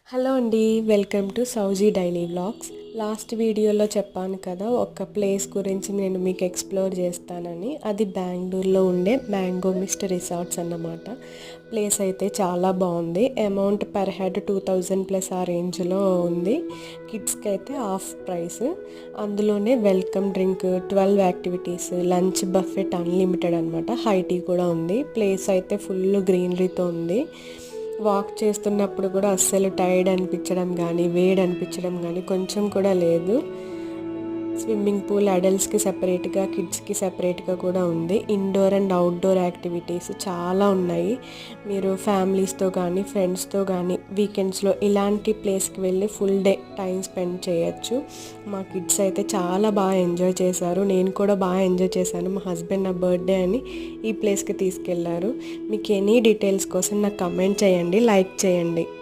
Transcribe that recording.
Hello అండి, welcome to Souji daily vlogs. Last వీడియోలో చెప్పాను కదా, ఒక ప్లేస్ గురించి నేను మీకు ఎక్స్ప్లోర్ చేస్తానని. అది బెంగళూరులో ఉండే మ్యాంగో మిస్ట్ రిసార్ట్స్ అన్నమాట. ప్లేస్ అయితే చాలా బాగుంది. అమౌంట్ పర్ హెడ్ 2000 ప్లస్ ఆ రేంజ్లో ఉంది. కిడ్స్కి అయితే హాఫ్ ప్రైస్. అందులోనే welcome drink, 12 activities, lunch buffet unlimited అనమాట. హై టీ కూడా ఉంది. ప్లేస్ అయితే ఫుల్ గ్రీనరీతో ఉంది. వాక్ చేస్తున్నప్పుడు కూడా అస్సలు టైర్డ్ అనిపించడం కానీ వేడి అనిపించడం కానీ కొంచెం కూడా లేదు. స్విమ్మింగ్ పూల్ అడల్ట్స్కి సెపరేట్గా, కిడ్స్కి సెపరేట్గా కూడా ఉంది. ఇండోర్ అండ్ అవుట్డోర్ యాక్టివిటీస్ చాలా ఉన్నాయి. మీరు ఫ్యామిలీస్తో కానీ ఫ్రెండ్స్తో కానీ వీకెండ్స్లో ఇలాంటి ప్లేస్కి వెళ్ళి ఫుల్ డే టైం స్పెండ్ చేయొచ్చు. మా కిడ్స్ అయితే చాలా బాగా ఎంజాయ్ చేశారు. నేను కూడా బాగా ఎంజాయ్ చేశాను. మా హస్బెండ్ నా బర్త్డే అని ఈ ప్లేస్కి తీసుకెళ్లారు. మీకు ఎనీ డీటెయిల్స్ కోసం నాకు కమెంట్ చేయండి, లైక్ చేయండి.